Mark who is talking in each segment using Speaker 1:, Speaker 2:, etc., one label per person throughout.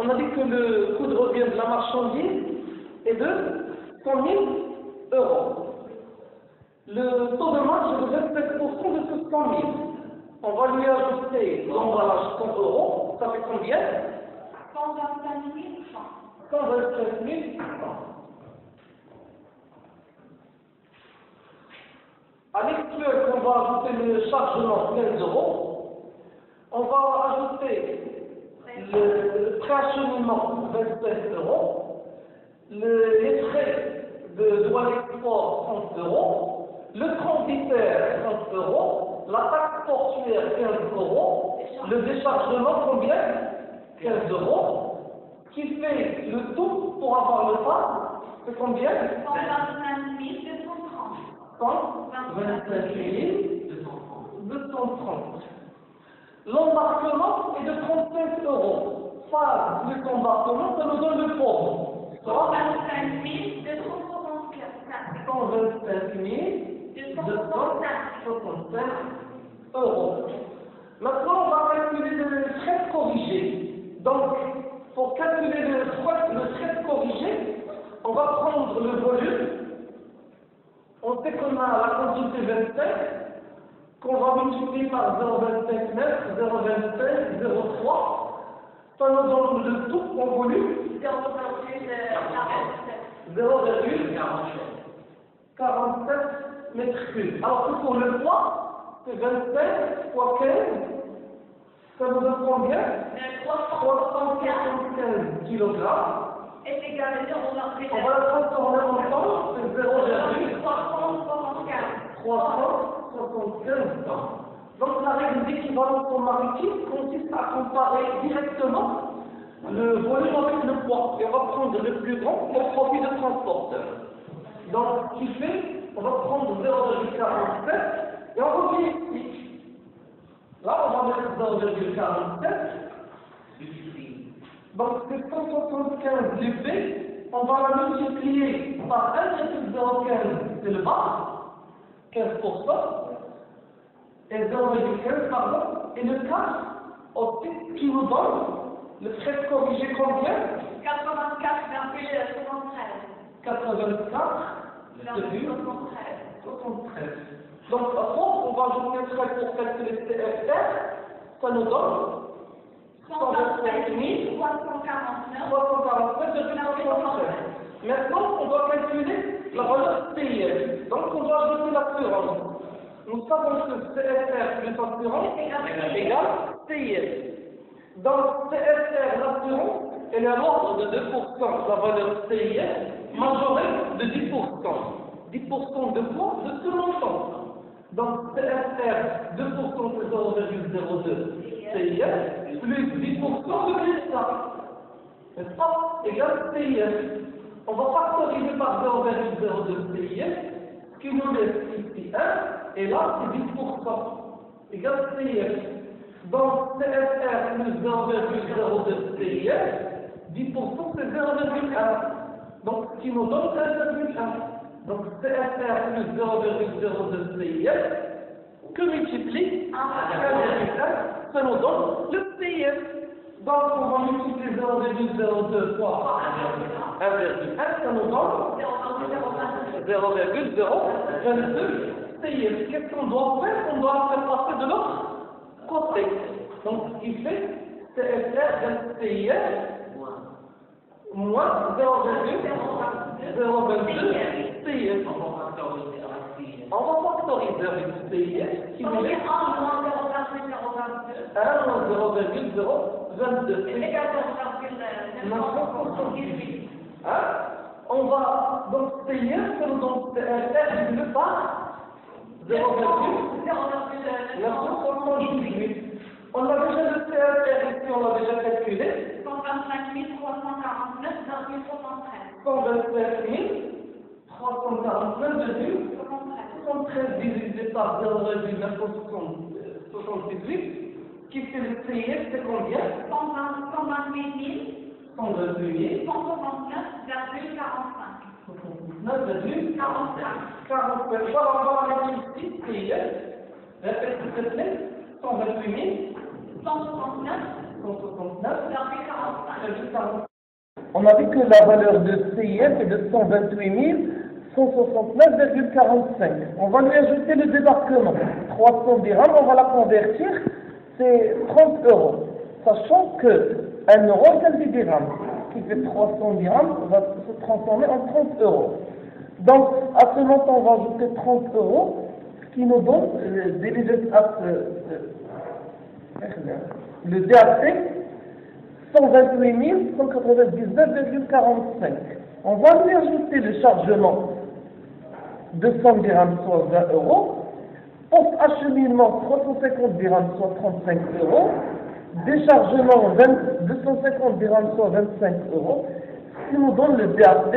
Speaker 1: on a dit que le coût de revient de la marchandise est de 100 000 euros. Le taux de marge est de 27% de ce 100 000. On va lui ajouter l'emballage 100 euros, ça fait combien?
Speaker 2: 125 000 francs.
Speaker 1: 125 000 francs. À l'exclusion, on va ajouter le chargement 15 euros. On va ajouter le préacheminement 27 euros. Les frais de douane export 30 euros. Le transitaire 30 euros. La taxe portuaire 15 euros. Le déchargement combien? 15 euros. Ce qui fait le tout pour avoir le pas, c'est combien?
Speaker 2: 125 230.
Speaker 1: 125 230. L'embarquement est de 35 euros. Ça, plus l'embarquement, ça nous donne le pauvre.
Speaker 2: 125 264.
Speaker 1: 125 265 euros. Maintenant, on va calculer le frais corrigé. Donc, pour calculer le frais corrigé, on va prendre le volume. On sait qu'on a la quantité 25, qu'on va multiplier par 0,25 mètres, 0,25, 0,3. Ça nous donne le tout en volume. 0,47 mètres cubes. Alors que pour le poids, c'est 25 fois 15. Ça nous donne combien? 375 kg.
Speaker 2: Et c'est égal, on va
Speaker 1: le transformer en temps, c'est 0,375 temps. Donc la règle d'équivalence en maritime consiste à comparer directement le volume avec le poids. Et on va prendre le plus grand au profit de transporteur. Donc ce qui fait, on va prendre 0,47 et on revient ici. Là, on va mettre 0,47. Donc, c'est 175 l'effet, on va la multiplier par 1,015, c'est le bas, 15%, et 0,15, pardon, et le 4, aussi, qui nous donne le frais corrigé combien? 84,73. Donc, on va ajouter le frais pour calculer le CFR, ça nous donne
Speaker 2: 125 349.
Speaker 1: Maintenant, on doit calculer la valeur TIF. Donc, on doit ajouter l'assurance. Nous savons que CFR plus assurance égale TIF. Donc, CFR, l'assurance, elle est à l'ordre de 2%. La valeur TIF majorée de 10%. 10% de quoi? De tout le montant. Donc, CFR, 2% c'est 0,02 TIF, plus 10% de l'État. N'est-ce pas? Égale TIF. On va factoriser par 0,02 TIF, ce qui nous laisse ici 1, et là c'est 10%. Égale TIF. Donc, CFR plus 0,02 TIF, 10% c'est 0,1. Donc, ce qui nous donne 1,1. Donc, CFR plus 0,02 TIF, que multiplie 1,1, ça nous donne le TIF. Donc, on va multiplier 0,02 fois 1,1, ça nous donne 0,022 TIF. Qu'est-ce qu'on doit faire? On doit faire passer de l'autre côté. Donc, ce qui fait CFR TIF moins 0,022 TIF. On va factoriser avec TIF qui nous laisse 1,022. On va donc payer sur donc TFR divisé par 0,978. On a déjà le TFR ici, on l'a déjà calculé.
Speaker 2: 125
Speaker 1: 349,73 divisé par 0,978, qui fait le TIF, c'est combien?
Speaker 2: 128
Speaker 1: 128
Speaker 2: 169,45.
Speaker 1: 45. Voilà, on va la mettre ici, TIF. Répète s'il te plaît. 128
Speaker 2: 169,45.
Speaker 1: 169,45. On a vu que la valeur de CIF est de 128 169,45. On va lui ajouter le débarquement. 300 dirhams, on va la convertir, c'est 30 euros. Sachant que 1 euro est 10 dirhams, qui fait 300 dirhams, va se transformer en 30 euros. Donc, à ce montant, on va ajouter 30 euros, ce qui nous donne le DAC 128 199,45. On va lui ajouter le chargement de 100 dirhams, soit 20 euros. Post-acheminement, 350 dirhams, soit 35 euros. Déchargement, 250 dirhams, soit 25 euros. Ce qui nous donne le DAC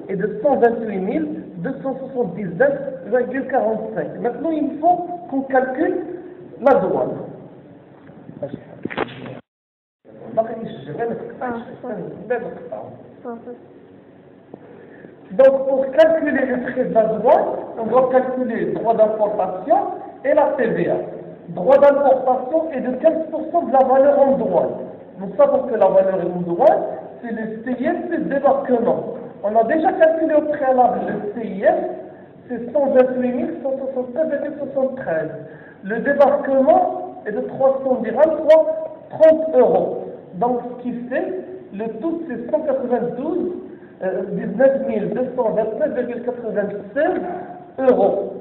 Speaker 1: est de 128 279,45. Maintenant, il faut qu'on calcule la douane. Donc, pour calculer le prix de la douane, on doit calculer le droit d'importation et la TVA. Droit d'importation est de 15% de la valeur en douane. Nous savons que la valeur en douane, c'est le CIF plus débarquement. On a déjà calculé au préalable le CIF, c'est 128 173,73. Le débarquement est de 300 dirhams, soit 30 euros. Donc, ce qui fait, le tout, c'est 19 229,96 euros.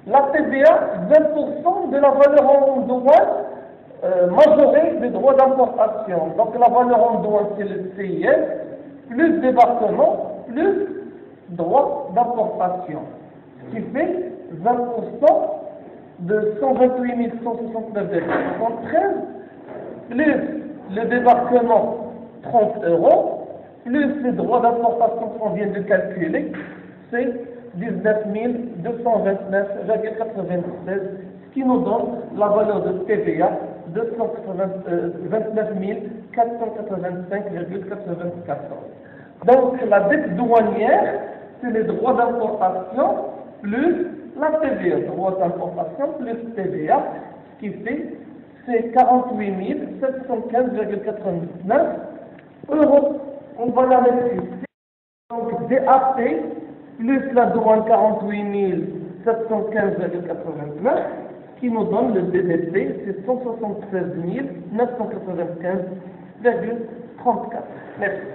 Speaker 1: La TVA, 20% de la valeur en douane majorée des droits d'importation. Donc, la valeur en douane, c'est le CIF, plus débarquement, plus droit d'importation. Ce qui fait 20% de 128 169,73, plus le débarquement, 30 euros, plus les droits d'importation qu'on vient de calculer, c'est 19 229,96, ce qui nous donne la valeur de TVA de 29 485,94. Donc la dette douanière, c'est les droits d'importation plus la TVA. Droits d'importation plus TVA, ce qui fait c'est 48 715,89 euros. On va la mettre ici. Donc DAP plus la douane 48 715,89, qui nous donne le DDP, c'est 176 995,34. Merci.